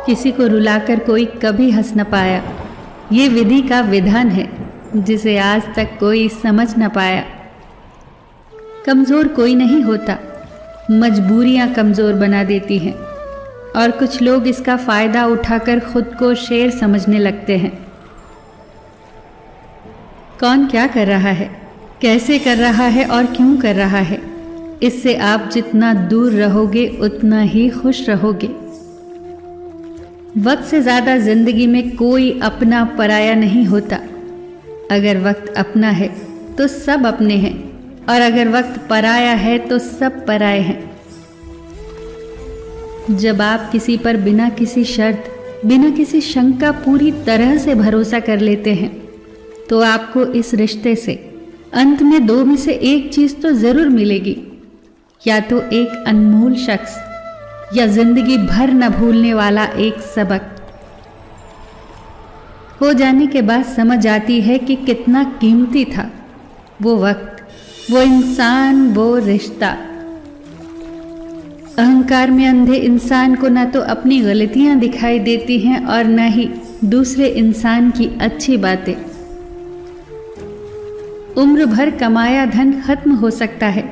किसी को रुलाकर कोई कभी हंस न पाया। ये विधि का विधान है जिसे आज तक कोई समझ न पाया। कमज़ोर कोई नहीं होता, मजबूरियां कमज़ोर बना देती हैं और कुछ लोग इसका फ़ायदा उठाकर खुद को शेर समझने लगते हैं। कौन क्या कर रहा है, कैसे कर रहा है और क्यों कर रहा है, इससे आप जितना दूर रहोगे उतना ही खुश रहोगे। वक्त से ज़्यादा जिंदगी में कोई अपना पराया नहीं होता। अगर वक्त अपना है तो सब अपने हैं और अगर वक्त पराया है तो सब पराए हैं। जब आप किसी पर बिना किसी शर्त, बिना किसी शंका पूरी तरह से भरोसा कर लेते हैं तो आपको इस रिश्ते से अंत में दो में से एक चीज़ तो ज़रूर मिलेगी, या तो एक अनमोल शख्स या जिंदगी भर न भूलने वाला एक सबक। हो जाने के बाद समझ आती है कि कितना कीमती था वो वक्त, वो इंसान, वो रिश्ता। अहंकार में अंधे इंसान को न तो अपनी गलतियां दिखाई देती हैं और न ही दूसरे इंसान की अच्छी बातें। उम्र भर कमाया धन खत्म हो सकता है,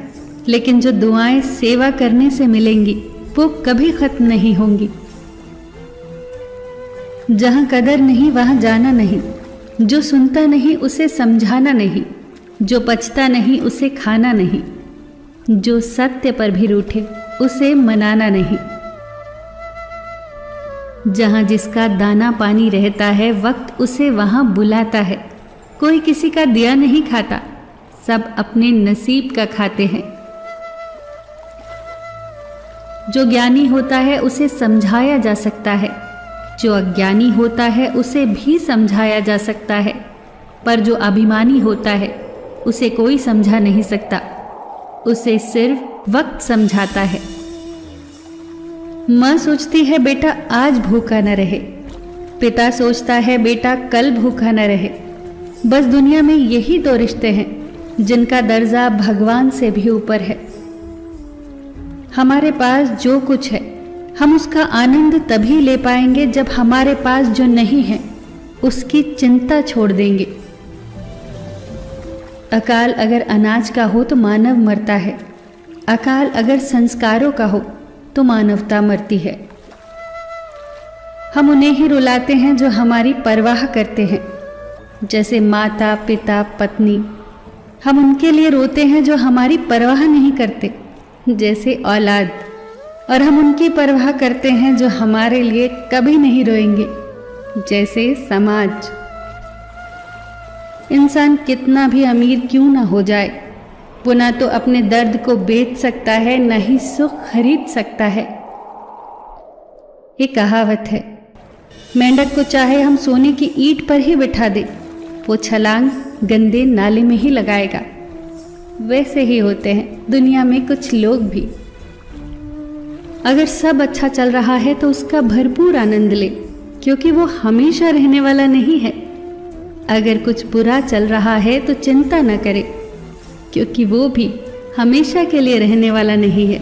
लेकिन जो दुआएं सेवा करने से मिलेंगी वो कभी खत्म नहीं होंगी। जहां कदर नहीं वहां जाना नहीं, जो सुनता नहीं उसे समझाना नहीं, जो पचता नहीं उसे खाना नहीं, जो सत्य पर भी रूठे उसे मनाना नहीं। जहां जिसका दाना पानी रहता है वक्त उसे वहां बुलाता है। कोई किसी का दिया नहीं खाता, सब अपने नसीब का खाते हैं। जो ज्ञानी होता है उसे समझाया जा सकता है, जो अज्ञानी होता है उसे भी समझाया जा सकता है, पर जो अभिमानी होता है उसे कोई समझा नहीं सकता, उसे सिर्फ वक्त समझाता है। माँ सोचती है बेटा आज भूखा न रहे, पिता सोचता है बेटा कल भूखा न रहे। बस दुनिया में यही दो रिश्ते हैं जिनका दर्जा भगवान से भी ऊपर है। हमारे पास जो कुछ है हम उसका आनंद तभी ले पाएंगे जब हमारे पास जो नहीं है उसकी चिंता छोड़ देंगे। अकाल अगर अनाज का हो तो मानव मरता है, अकाल अगर संस्कारों का हो तो मानवता मरती है। हम उन्हें ही रुलाते हैं जो हमारी परवाह करते हैं, जैसे माता, पिता, पत्नी। हम उनके लिए रोते हैं जो हमारी परवाह नहीं करते, जैसे औलाद। और हम उनकी परवाह करते हैं जो हमारे लिए कभी नहीं रोएंगे, जैसे समाज। इंसान कितना भी अमीर क्यों ना हो जाए, वो ना तो अपने दर्द को बेच सकता है, ना ही सुख खरीद सकता है। एक कहावत है, मेंढक को चाहे हम सोने की ईंट पर ही बिठा दे, वो छलांग गंदे नाले में ही लगाएगा। वैसे ही होते हैं दुनिया में कुछ लोग भी। अगर सब अच्छा चल रहा है तो उसका भरपूर आनंद ले, क्योंकि वो हमेशा रहने वाला नहीं है। अगर कुछ बुरा चल रहा है तो चिंता न करे, क्योंकि वो भी हमेशा के लिए रहने वाला नहीं है।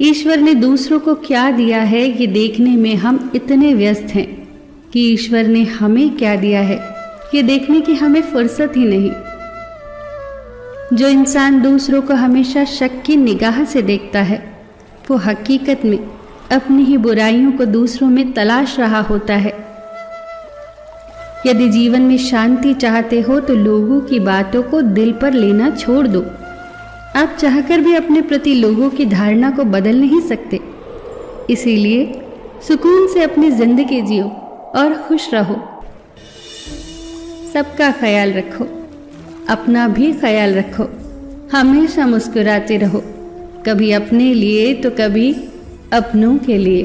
ईश्वर ने दूसरों को क्या दिया है ये देखने में हम इतने व्यस्त हैं कि ईश्वर ने हमें क्या दिया है ये देखने की हमें फुर्सत ही नहीं। जो इंसान दूसरों को हमेशा शक की निगाह से देखता है वो हकीकत में अपनी ही बुराइयों को दूसरों में तलाश रहा होता है। यदि जीवन में शांति चाहते हो तो लोगों की बातों को दिल पर लेना छोड़ दो। आप चाहकर भी अपने प्रति लोगों की धारणा को बदल नहीं सकते, इसीलिए सुकून से अपनी जिंदगी जियो और खुश रहो। सबका ख्याल रखो, अपना भी ख्याल रखो। हमेशा मुस्कुराते रहो, कभी अपने लिए तो कभी अपनों के लिए।